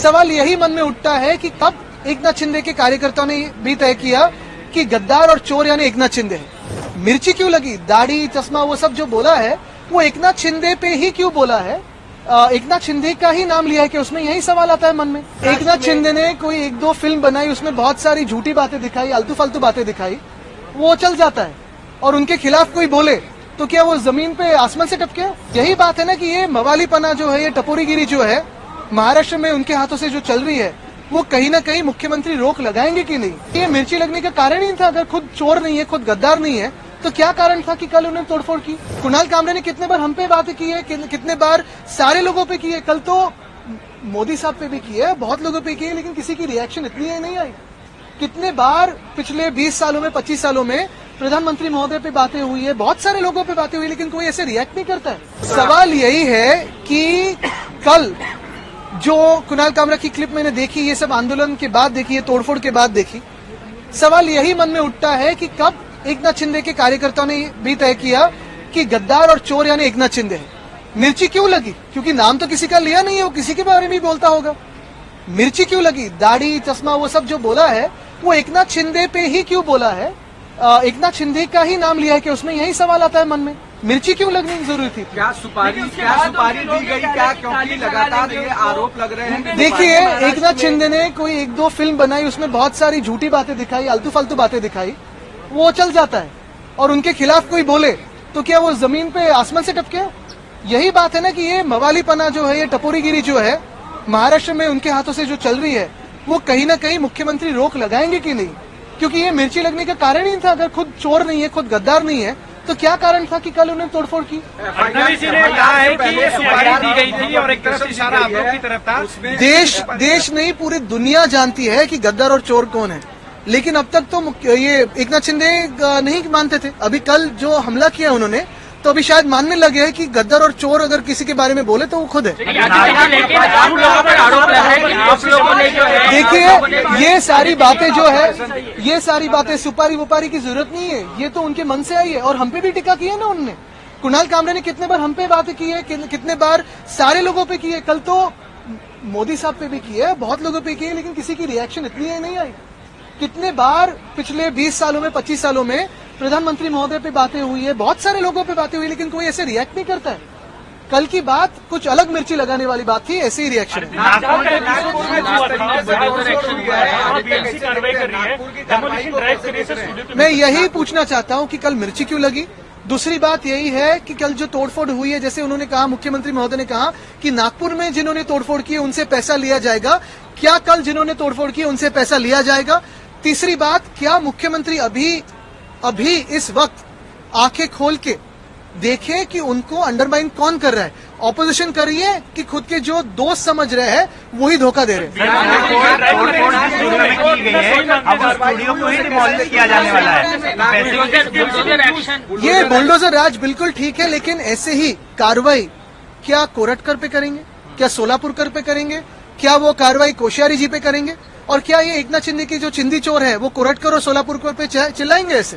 सवाल यही मन में उठता है कि कब एकनाथ शिंदे के कार्यकर्ताओं ने भी तय किया कि गद्दार और चोर यानी एकनाथ शिंदे है। मिर्ची क्यों लगी, दाढ़ी चश्मा वो सब जो बोला है वो एकनाथ शिंदे पे ही क्यों बोला है? एकनाथ शिंदे का ही नाम लिया है कि उसमें यही सवाल आता है मन में। एकनाथ शिंदे ने कोई एक दो फिल्म बनाई, उसमें बहुत सारी झूठी बातें दिखाई, आलतू फालतू बातें दिखाई, वो चल जाता है। और उनके खिलाफ कोई बोले तो क्या वो जमीन पे आसमान से टपके? यही बात है ना कि ये मवालीपना जो है, ये टपोरीगिरी जो है महाराष्ट्र में उनके हाथों से जो चल रही है, वो कहीं ना कहीं मुख्यमंत्री रोक लगाएंगे कि नहीं? ये मिर्ची लगने का कारण ही था। अगर खुद चोर नहीं है, खुद गद्दार नहीं है, तो क्या कारण था कि कल उन्होंने तोड़फोड़ की? कुणाल कामरे ने कितने बार हम पे बातें की है, कितने बार सारे लोगों पे की है। कल तो मोदी साहब पे भी की है, बहुत लोगों पे की है, लेकिन किसी की रिएक्शन इतनी है नहीं आई। कितने बार पिछले 20 सालों में, 25 सालों में प्रधानमंत्री महोदय पे बातें हुई है, बहुत सारे लोगों पे बातें हुई, लेकिन कोई ऐसे रिएक्ट नहीं करता है। सवाल यही है कि कल जो कुणाल कामरा की क्लिप मैंने देखी, ये सब आंदोलन के बाद देखी है, तोड़फोड़ के बाद देखी, सवाल यही मन में उठता है कि कब एकनाथ शिंदे के कार्यकर्ताओं ने भी तय किया कि गद्दार और चोर यानी एकनाथ शिंदे है। मिर्ची क्यों लगी? क्योंकि नाम तो किसी का लिया नहीं है, वो किसी के बारे में भी बोलता होगा। मिर्ची क्यों लगी, दाढ़ी चश्मा वो सब जो बोला है वो एकनाथ शिंदे पे ही क्यों बोला है? एकनाथ शिंदे का ही नाम लिया है कि उसमें यही सवाल आता है मन में। मिर्ची क्यों लगनी जरूरी थी? क्या सुपारी दी गई क्या? क्योंकि लगातार ये आरोप लग रहे हैं। देखिए, एकनाथ शिंदे ने कोई एक दो फिल्म बनाई, उसमें बहुत सारी झूठी बातें दिखाई, आलतू फालतू बातें दिखाई, वो चल जाता है। और उनके खिलाफ कोई बोले तो क्या वो जमीन पे आसमान से टपके? यही बात है ना कि ये मवालीपना जो है, ये टपोरीगिरी जो है महाराष्ट्र में उनके हाथों से जो चल रही है, वो कहीं ना कहीं मुख्यमंत्री रोक लगाएंगे कि नहीं? क्योंकि ये मिर्ची लगने का कारण ही था। अगर खुद चोर नहीं है, खुद गद्दार नहीं है, तो क्या कारण था कि कल उन्होंने तोड़फोड़ की? फडणवीस जी ने कहा है कि ये सुपारी दी गई थी और एक तरफ से इशारा आप लोग की तरफ था। देश नहीं, पूरी दुनिया जानती है कि गद्दार और चोर कौन है, लेकिन अब तक तो ये एकनाथ शिंदे नहीं मानते थे। अभी कल जो हमला किया उन्होंने, तो अभी शायद मानने लगे हैं कि गद्दार और चोर अगर किसी के बारे में बोले तो वो खुद है। देखिए, ये सारी बातें जो है, ये सारी बातें सुपारी वुपारी की जरूरत नहीं है, ये तो उनके मन से आई है। और हम पे भी टिक्का की है ना उन्होंने। कुणाल कामरे ने कितने बार हम पे बातें की है, कितने बार सारे लोगों पे की है। कल तो मोदी साहब पे भी की है, बहुत लोगों पे की है, लेकिन किसी की रिएक्शन इतनी है नहीं आई। कितने बार पिछले 20 सालों में, 25 सालों में प्रधानमंत्री महोदय पे बातें हुई है, बहुत सारे लोगों पे बातें हुई, लेकिन कोई ऐसे रिएक्ट नहीं करता है। कल की बात कुछ अलग मिर्ची लगाने वाली बात थी, ऐसे ही रिएक्शन है। मैं यही पूछना चाहता हूं कि कल मिर्ची क्यों लगी। दूसरी बात यही है कि कल जो तोड़फोड़ हुई है, जैसे उन्होंने कहा, मुख्यमंत्री महोदय ने कहा कि नागपुर में जिन्होंने तोड़फोड़ की उनसे पैसा लिया जाएगा। क्या कल जिन्होंने तोड़फोड़ की उनसे पैसा लिया जाएगा? तीसरी बात, क्या मुख्यमंत्री अभी इस वक्त आंखें खोल के देखें कि उनको अंडरमाइन कौन कर रहा है? ऑपोजिशन कर रही है कि खुद के जो दोस्त समझ रहे हैं वही धोखा दे रहे हैं? ये बुलडोजर राज बिल्कुल ठीक है, लेकिन ऐसे ही कार्रवाई क्या कोरटकर पे करेंगे? क्या सोलापुरकर पे करेंगे? क्या वो कार्रवाई कोश्यारी जी पे करेंगे? और क्या ये एकनाथ शिंदे की जो चिंदी चोर है वो कोरटकर और सोलापुरकर पे चिल्लाएंगे ऐसे?